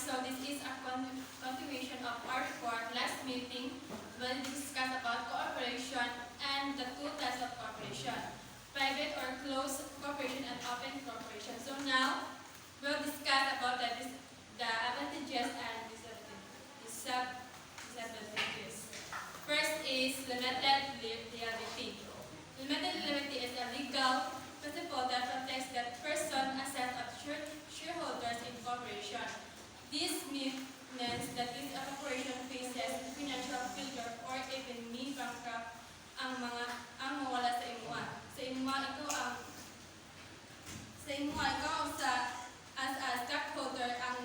so this is a continuation of our report. Last meeting, we'll discuss about cooperation and the two types of cooperation, private or closed cooperation and open cooperation. So now, we'll discuss about the advantages and disadvantages. First is limited liability. Limited liability is a legal principle that protects the person, asset of shareholders in corporation. This means that if a corporation faces financial failure or even may bankrupt ang mawala sa imuha. Ikaw as a stockholder ang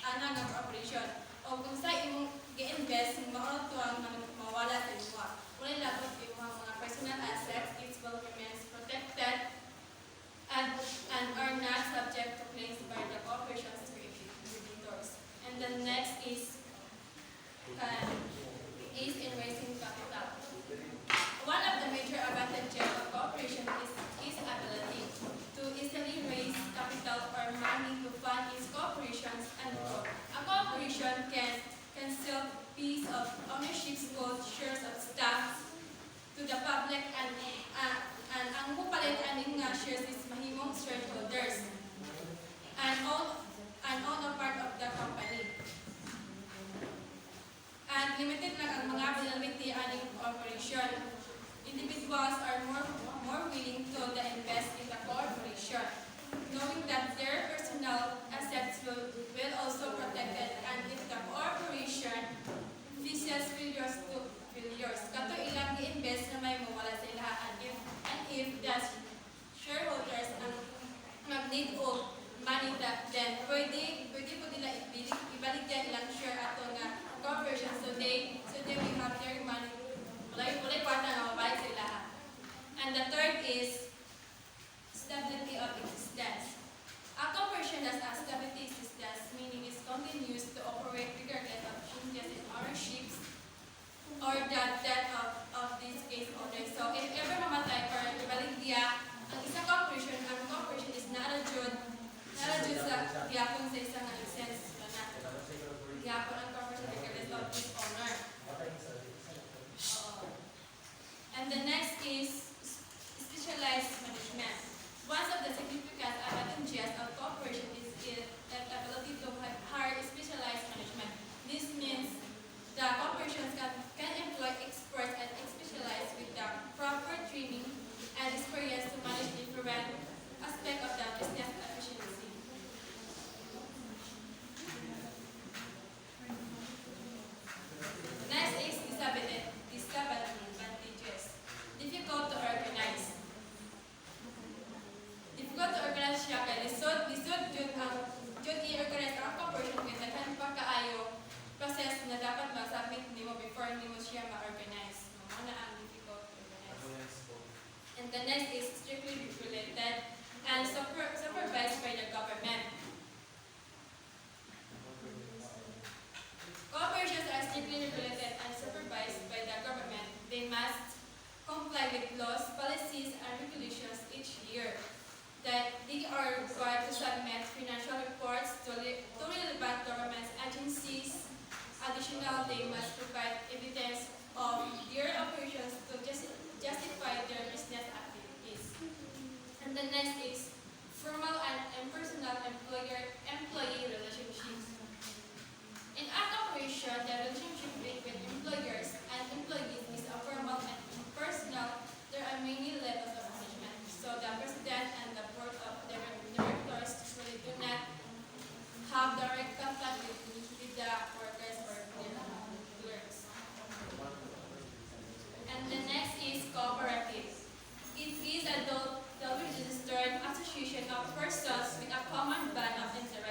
ana ng corporation. O kung sa imong gi-invest, maorat to ang mawala sa imuha. Wala labot imuha mga personal assets, it will remain protected and are not subject to claims by the corporation's creditors. And the next is in raising capital. One of the major advantages of cooperation is its ability to easily raise capital or money to fund its corporations and grow. A corporation can sell piece of ownership called shares of stocks to the public and ang mupalit aning nga shares is mahimong shareholders and own a part of the company. And limited lang ang mga availability aning corporation. Individuals are more willing to invest in the corporation, knowing that their personal assets will also protected, and if the corporation faces failures, kato ilang i-invest na may mawala sa ilahan. And if the shareholders ang mag-need of money, then pwede po nila ibalik yan ilang share ato nga corporation, so they will have their money. Walay kwarta na mabalik sa ilahan. And the third is stability of existence. A corporation has a stability existence, meaning it's continues to operate regardless of changes in ownerships or the death of this case owners. So if ever mamatay or ibalik diya ang isang corporation, ang corporation is narajud sa gihapon sa isang license na gihapon ang corporation regardless of its owner. And the next is specialized management. One of the significant advantages of cooperation is the ability to hire specialized management. This means the corporations can employ experts and specialize with the proper training and experience to manage different aspects of the business efficiency. Next is disadvantages. Difficult to organize. Difficult to organize siya kay lisod jud i-organize ang corporation kay daghan pa kaayo process na dapat ma-submit nimo before nimo siya ma-organize. Mao na ang difficult to organize. And the next is strictly regulated and supervised by the government. Corporations are strictly regulated and supervised by the government. They must comply with laws, policies, and regulations each year. That they are required to submit financial reports to relevant government agencies. Additionally, they must provide evidence of their operations to justify their business activities. And the next is formal and impersonal employee relationships. In a corporation, the relationship between employers and employees is a formal and impersonal. There are many levels of management. So the president and the board of directors usually do not have direct contact with the workers or their clerks. And the next is cooperative. It is a duly registered association of persons with a common bond of interest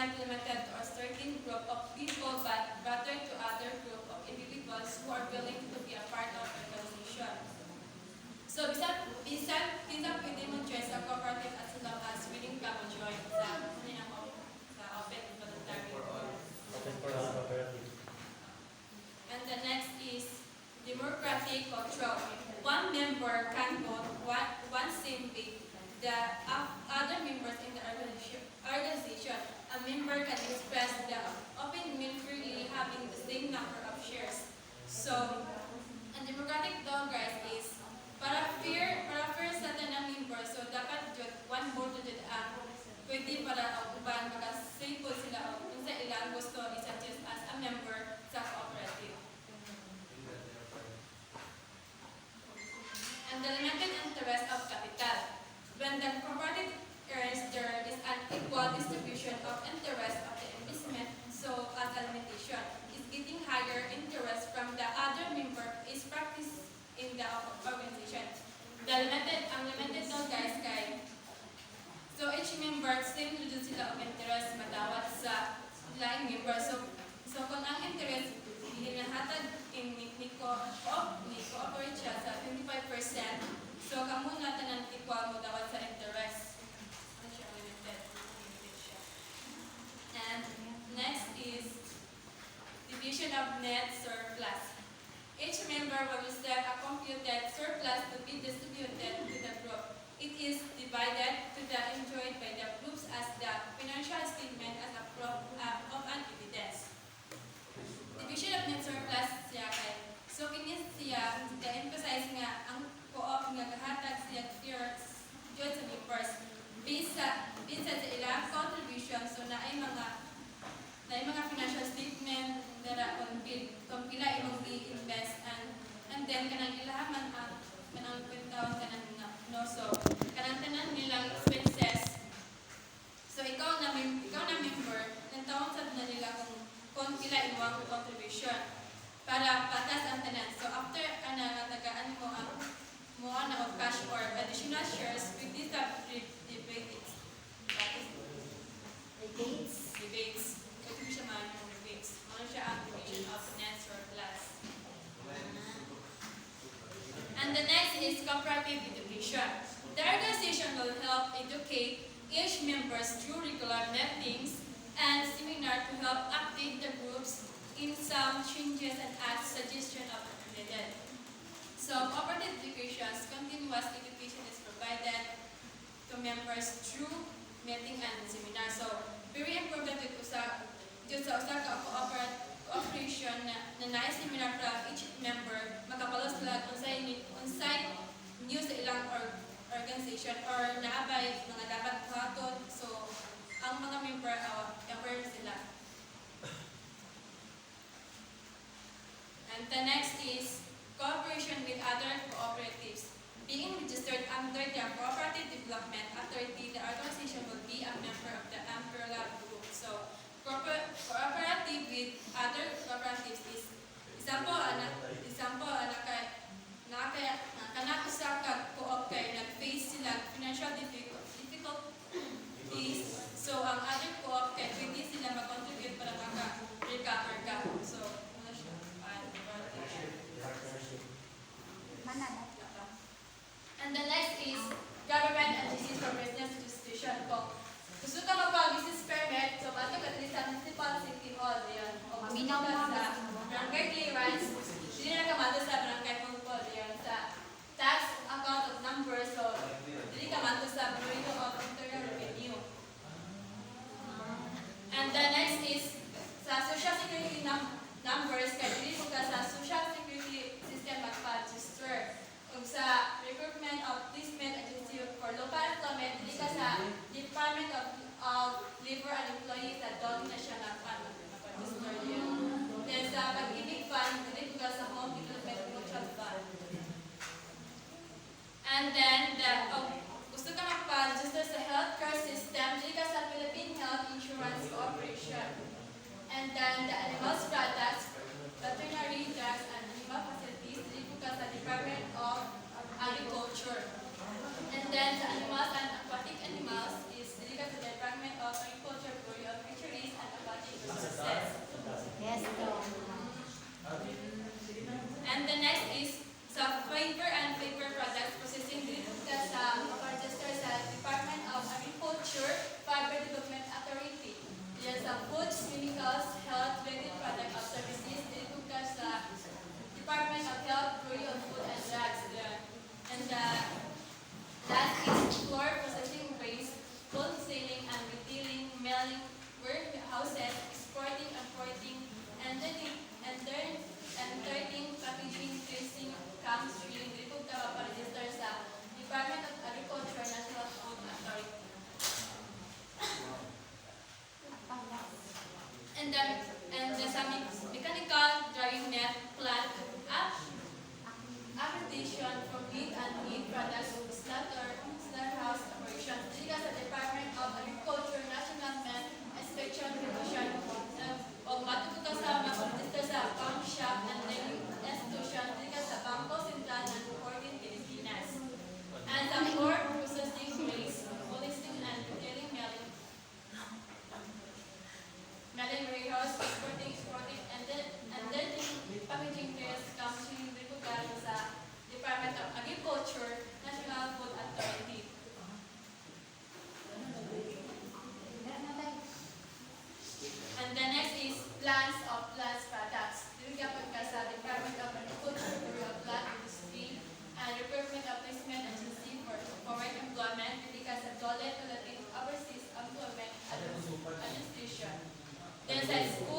not limited to a certain group of people but rather to other group of individuals who are willing to be a part of the organization. So, bisa pwede mo join sa cooperative as long as willing ka mo join sa open voluntary. Open for all cooperative. And the next is democratic control. One member can vote one same way the other members in the organization. A member can express the opinion freely having the same number of shares. So, ang democratic law guys is para fair sa tanang member. So, dapat jud one vote jud ang pwede para ang uban maka-save sila kung sa ilang gusto i-suggest as a member sa cooperative. And the limited interest of capital. When the cooperative earns, there is an equal distribution of interest of the investment, so as a limitation is getting higher interest from the other member is practiced in the organization. Ang limited no guys kay so each member same reduce sila of interest madawat sa laing member. So kung ang interest hinahatag ni cooperate siya sa 25%, so kamo na tanan equal mo dawat sa interest. Ano siya limited siya. And next is division of net surplus. Each member will receive a computed surplus to be distributed to the group. It is divided to the enjoyed by the groups as the financial statement as a proof of an evidence. Division of net surplus siya kay so kini siya emphasize nga ang co-op nga gahatag siya fair jud sa members based sa ilang contribution. So naay mga financial statement dara kung pila imong i-invest and then kanang ilahaman ang kanang kwentahon kanang no so kanang tanan nilang expenses. So ikaw na member nantawon sad na nila kung pila imong contribution para patas ang tanan. So after natagaan mo ang na of cash or additional shares with this debates. Ito siya mga debates. Ano siya ang division of net surplus. And the next is cooperative education. The organization will help educate each members through regular meetings and seminar to help update the groups in some changes and add suggestions of needed. So, cooperative education's continuous education is provided to members through meeting and seminar. So, very important ito sa cooperation na na-seminar para each member makapalos sila unsay news sa ilang organization or naabay mga dapat buhaton. So, ang mga member aware sila. And the next is cooperation with other cooperatives. Being registered under the Cooperative Development Authority, the organization will be a member of the umbrella group. So, cooperative with other cooperatives is example kana usa ka co-op kay nag-face sila financial difficulties. So, ang other co-op kay pwede sila mag-contribute para maka-recover ka. So, ano siya? And the next is government agencies for business registration. Kung gusto ka magpa-business permit, so bato ka din sa municipal city hall, yun. O gusto ka sa barangay clearance, hindi na ka mato sa barangay hall, yun. Sa tax account of numbers, so hindi ka mato sa Bureau of Internal Revenue. And the next is sa social security numbers, kaya hindi mo ka sa social security system magpa-register. Kung sa recruitment of placement agency for local employment, hindi ka sa Department of Labor and Employees at doon na siya mag-register yun. Then sa pag-ibig fund, hindi ka sa Home Development Mutual Fund. And then, gusto ka magpa-register sa healthcare system, hindi ka sa Philippine Health Insurance Corporation. And then, the animals products, veterinary drugs, and animal facilities, hindi ka sa Department of Agriculture. And then, the animals and aquatic animals is hindi ka sa Department of Agriculture, Bureau of Fisheries, Development Authority. Diyan sa Foods, Chemicals, Health, Vegan Product of Services, dito ka sa Department of Health, Bureau of Food and Drugs. And the last is floor processing waste, wholesaling and retailing, mailing, warehouses, exporting, importing, and entering, packaging, tracing, camps, drilling, dito ka maparegister sa Department of Agriculture, National Food Authority. And sa mechanical drying net plant accreditation for meat and meat products slaughterhouse operation. Dito ka sa Department of Agriculture, National Met Inspection Division. O matuto ka sa maparegister sa Bank Shop and Lending Institution. Dito ka sa Bangko Sentral ng Recording Pilipinas. And sa pork processing waste, wholesaling and retailing, mailing warehouse, exporting, and then packaging press, counseling, dito ka sa Department of Agriculture, National Food Authority. And the next is plants of plants products. Dito ka sa Department of Agriculture, Bureau of Plant Industry, and Department of Placement Agency for Foreign Employment. Dito ka sa DOLE, Philippine Overseas Employment Administration. Then sa school,